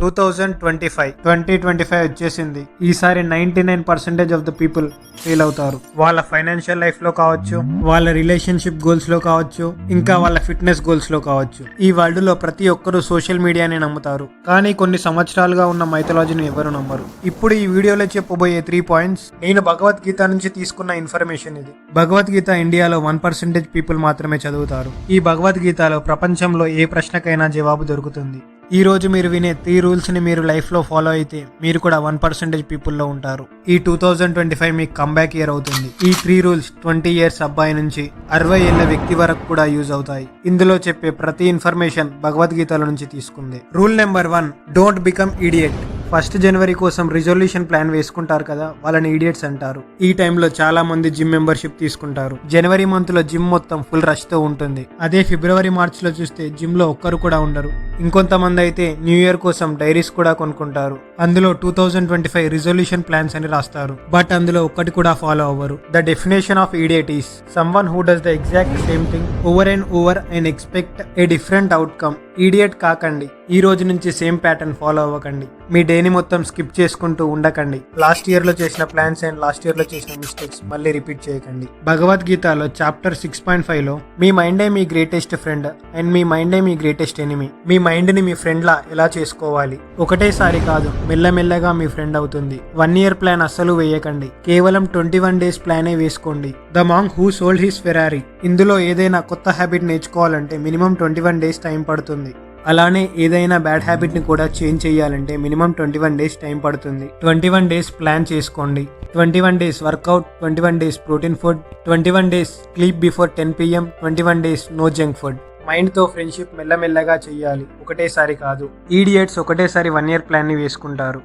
2025 వచ్చేసింది. ఈసారి 99% of the people fail అవుతారు. వాళ్ళ ఫైనాన్షియల్ లైఫ్ లో కావచ్చు, వాళ్ళ రిలేషన్షిప్ గోల్స్ లో కావచ్చు, ఇంకా వాళ్ళ ఫిట్నెస్ గోల్స్ లో కావచ్చు. ఈ వరల్డ్ లో ప్రతి ఒక్కరూ సోషల్ మీడియాని నమ్ముతారు, కానీ కొన్ని సంవత్సరాలుగా ఉన్న మైథాలజీని ఎవరు నమ్మరు. ఇప్పుడు ఈ వీడియోలో చెప్పబోయే 3 పాయింట్స్ నేను భగవద్గీత నుంచి తీసుకున్న ఇన్ఫర్మేషన్. ఇది భగవద్గీత ఇండియాలో 1% పీపుల్ మాత్రమే చదువుతారు. ఈ భగవద్గీతలో ప్రపంచంలో ఏ ప్రశ్నకైనా జవాబు దొరుకుతుంది. ఈ రోజు మీరు వినే 3 రూల్స్ ని మీరు లైఫ్ లో ఫాలో అయితే మీరు కూడా 1% పీపుల్ లో ఉంటారు. ఈ 2025 మీకు కంబ్యాక్ ఇయర్ అవుతుంది. ఈ 3 రూల్స్ 20 ఇయర్స్ అబ్బాయి నుంచి 60 ఏళ్ల వ్యక్తి వరకు కూడా యూజ్ అవుతాయి. ఇందులో చెప్పే ప్రతి ఇన్ఫర్మేషన్ భగవద్గీతల నుంచి తీసుకుంది. Rule number 1, don't become idiot. 1 జనవరి కోసం రిజల్యూషన్ ప్లాన్ వేసుకుంటారు కదా, వాళ్ళని ఇడియట్స్ అంటారు. ఈ టైంలో చాలా మంది జిమ్ మెంబర్షిప్ తీసుకుంటారు. జనవరి మంత్ లో జిమ్ మొత్తం ఫుల్ రష్ తో ఉంటుంది. అదే ఫిబ్రవరి మార్చ్ లో చూస్తే జిమ్ లో ఒక్కరు కూడా ఉండరు. ఇంకొంతమంది అయితే న్యూ ఇయర్ కోసం డైరీస్ కూడా కొనుక్కుంటారు. అందులో 2025 రిజల్యూషన్ ప్లాన్స్ అని రాస్తారు, బట్ అందులో ఒక్కటి కూడా ఫాలో అవ్వరు. The definition of idiot is someone who does the exact same thing over and expect a different outcome. Idiot కాకండి. ఈ రోజు నుంచి సేమ్ ప్యాటర్న్ ఫాలో అవ్వకండి. మీ డేని మొత్తం స్కిప్ చేసుకుంటూ ఉండకండి. లాస్ట్ ఇయర్ లో చేసిన ప్లాన్స్ అండ్ లాస్ట్ ఇయర్ లో చేసిన మిస్టేక్స్ మళ్ళీ రిపీట్ చేయకండి. భగవద్గీతలో చాప్టర్ 6.5 లో మీ మైండే మీ గ్రేటెస్ట్ ఫ్రెండ్ అండ్ మీ మైండే మీ గ్రేటెస్ట్ ఎనిమీ. మీ మైండ్ ని మీ ఫ్రెండ్ లా ఎలా చేసుకోవాలి. ఒకటేసారి కాదు, మెల్లమెల్లగా మీ ఫ్రెండ్ అవుతుంది. 1 ఇయర్ ప్లాన్ అస్సలు వేయకండి. కేవలం 21 డేస్ ప్లానే వేసుకోండి. The monk who sold his Ferrari. ఇందులో ఏదైనా కొత్త హ్యాబిట్ నేర్చుకోవాలంటే మినిమం 21 డేస్ టైం పడుతుంది. అలానే ఏదైనా బ్యాడ్ హ్యాబిట్ ని కూడా చేంజ్ చేయాలంటే మినిమం 21 డేస్ టైం పడుతుంది. 21 డేస్ ప్లాన్ చేసుకోండి. 21 days workout, 21 days protein food, 21 days sleep before 10 PM, 21 days no junk food. Mind తో ఫ్రెండ్షిప్ మెల్లమెల్లగా చెయ్యాలి, ఒకటేసారి కాదు. ఈడియట్స్ ఒకటేసారి 1 ఇయర్ ప్లాన్ ని వేసుకుంటారు.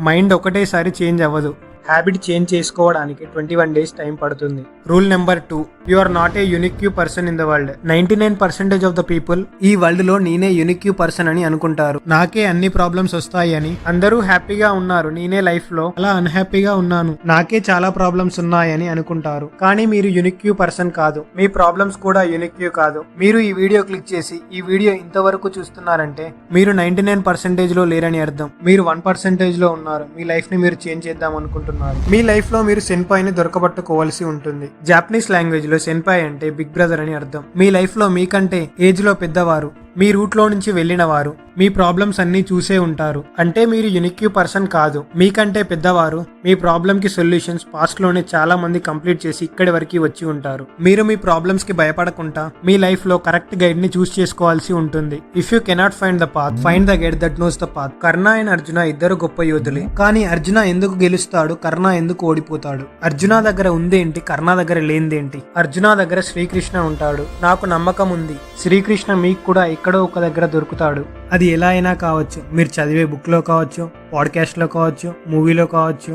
మైండ్ ఒకటేసారి చేంజ్ అవ్వదు. హ్యాబిట్ చేంజ్ చేసుకోవడానికి 21 డేస్ టైం పడుతుంది. Rule number 2, you are not a unique person in the world. 99% of the people ఈ వరల్డ్ లో నేనే యునిక్ పర్సన్ అని అనుకుంటారు. నాకే అన్ని ప్రాబ్లమ్స్ వస్తాయి అని. అందరూ హ్యాపీగా ఉన్నారు, నేనే లైఫ్ లో అలా అన్హ్యాపీగా ఉన్నాను, నాకే చాలా ప్రాబ్లమ్స్ ఉన్నాయని అనుకుంటారు. కానీ మీరు యునిక్ పర్సన్ కాదు. మీ ప్రాబ్లమ్స్ కూడా యునిక్ కాదు. మీరు ఈ వీడియో క్లిక్ చేసి ఈ వీడియో ఇంతవరకు చూస్తున్నారంటే మీరు 99% లో లేరని అర్థం. మీరు 1% లో ఉన్నారు. మీ లైఫ్ ని మీరు చేంజ్ చేద్దాం అనుకుంటున్నారు. మీ లైఫ్ లో మీరు సెన్పాయ్ ని దొరకబట్టుకోవాల్సి ఉంటుంది. జాపనీస్ లాంగ్వేజ్ లో సెన్పాయ్ అంటే బిగ్ బ్రదర్ అని అర్థం. మీ లైఫ్ లో మీకంటే ఏజ్ లో పెద్దవారు, మీ రూట్ లో నుంచి వెళ్ళిన వారు మీ ప్రాబ్లమ్స్ అన్ని చూసే ఉంటారు. అంటే మీరు యునిక్ పర్సన్ కాదు. మీకంటే పెద్దవారు మీ ప్రాబ్లమ్ కి సొల్యూషన్స్ పాస్ట్ లోనే చాలా మంది కంప్లీట్ చేసి ఇక్కడి వరకు వచ్చి ఉంటారు. మీరు మీ ప్రాబ్లమ్స్ కి భయపడకుండా మీ లైఫ్ లో కరెక్ట్ గైడ్ ని చూస్ చేసుకోవాల్సి ఉంటుంది. If you cannot find the path, find the guide that knows the path. Karna and Arjuna ఇద్దరు గొప్ప యోధులే, కానీ అర్జున ఎందుకు గెలుస్తాడు, కర్ణ ఎందుకు ఓడిపోతాడు? అర్జున దగ్గర ఉందేంటి, కర్ణ దగ్గర లేనిదేంటి? అర్జున దగ్గర శ్రీకృష్ణ ఉంటాడు. నాకు నమ్మకం ఉంది శ్రీకృష్ణ మీకు కూడా ఎక్కడో ఒక దగ్గర దొరుకుతాడు. అది ఎలా అయినా కావచ్చు. మీరు చదివే బుక్ లో కావచ్చు, పాడ్కాస్ట్ లో కావచ్చు, మూవీలో కావచ్చు,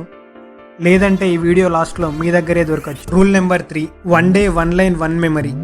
లేదంటే ఈ వీడియో లాస్ట్ లో మీ దగ్గరే దొరకచ్చు. Rule number 3, 1 day 1 line 1 memory.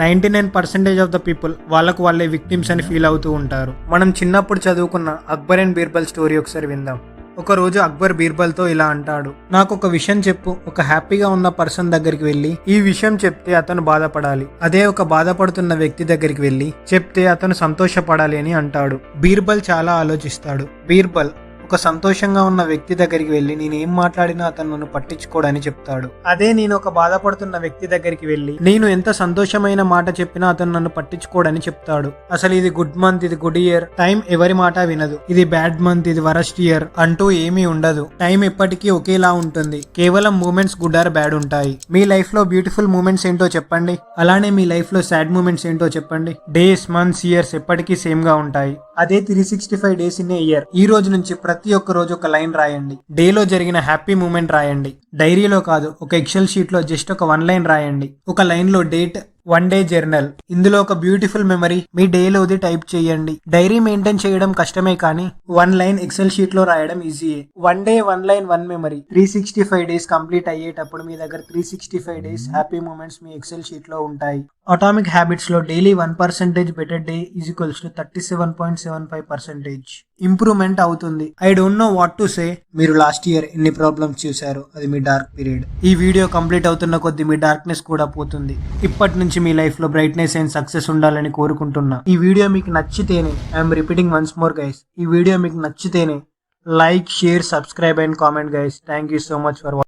99% of the people వాళ్ళకు వాళ్ళే విక్టిమ్స్ అని ఫీల్ అవుతూ ఉంటారు. మనం చిన్నప్పుడు చదువుకున్న అక్బర్ అండ్ బీర్బల్ స్టోరీ ఒకసారి విందాం. ఒక రోజు అక్బర్ బీర్బల్ తో ఇలా అంటాడు, నాకు ఒక విషయం చెప్పు. ఒక హ్యాపీగా ఉన్న పర్సన్ దగ్గరికి వెళ్ళి ఈ విషయం చెప్తే అతను బాధపడాలి. అదే ఒక బాధపడుతున్న వ్యక్తి దగ్గరికి వెళ్ళి చెప్తే అతను సంతోషపడాలి అని అంటాడు. బీర్బల్ చాలా ఆలోచిస్తాడు. బీర్బల్ ఒక సంతోషంగా ఉన్న వ్యక్తి దగ్గరికి వెళ్ళి నేనేం మాట్లాడినా అతను నన్ను పట్టించుకోడని చెప్తాడు. అదే నేను ఒక బాధపడుతున్న వ్యక్తి దగ్గరికి వెళ్ళి నేను ఎంత సంతోషమైన మాట చెప్పినా అతను నన్ను పట్టించుకోడని చెప్తాడు. అసలు ఇది గుడ్ మంత్, ఇది గుడ్ ఇయర్, టైం ఎవరి మాట వినదు. ఇది బ్యాడ్ మంత్, ఇది వరస్ట్ ఇయర్ అంటూ ఏమీ ఉండదు. టైం ఎప్పటికీ ఒకేలా ఉంటుంది. కేవలం మూమెంట్స్ గుడ్ ఆర్ బ్యాడ్ ఉంటాయి. మీ లైఫ్ లో బ్యూటిఫుల్ మూమెంట్స్ ఏంటో చెప్పండి, అలానే మీ లైఫ్ లో సాడ్ మూమెంట్స్ ఏంటో చెప్పండి. డేస్, మంత్స్, ఇయర్స్ ఎప్పటికీ సేమ్ గా ఉంటాయి. అదే 365 డేస్ ఇన్ ఏ ఇయర్. ఈ రోజు నుంచి ప్రతి ఒక్క రోజు ఒక లైన్ రాయండి. డేలో జరిగిన హ్యాపీ మూమెంట్ రాయండి. డైరీలో కాదు, ఒక ఎక్సెల్ షీట్ లో జస్ట్ ఒక 1 లైన్ రాయండి. ఒక లైన్ లో డేట్, 1 డే జర్నల్. ఇందులో ఒక బ్యూటిఫుల్ మెమరీ మీ డేలోది టైప్ చేయండి. డైరీ మెయింటైన్ చేయడం కష్టమే, కానీ 1 లైన్ ఎక్సెల్ షీట్ లో రాయడం ఈజీయే. 1 day 1 line 1 memory. 365 days complete అయ్యేటప్పుడు మీ దగ్గర 365 డేస్ హ్యాపీ మూమెంట్స్ మీ ఎక్సెల్ షీట్ లో ఉంటాయి. అటామిక్ హ్యాబిట్స్ లో daily 1% better day is equals to 37.75% improvement అవుతుంది. I don't know what to say. మీరు లాస్ట్ ఇయర్ ఎన్ని ప్రాబ్లమ్స్ చూసారు, అది మీ డార్క్ పీరియడ్. ఈ వీడియో కంప్లీట్ అవుతున్న కొద్ది మీ డార్క్నెస్ కూడా పోతుంది. ఇప్పటి నుంచి మీ లైఫ్ లో బ్రైట్నెస్ అండ్ సక్సెస్ ఉండాలని కోరుకుంటున్నా. ఈ వీడియో మీకు నచ్చితేనే, I'm repeating once more guys, ఈ వీడియో మీకు నచ్చితేనే like, share, subscribe and comment guys. Thank you so much for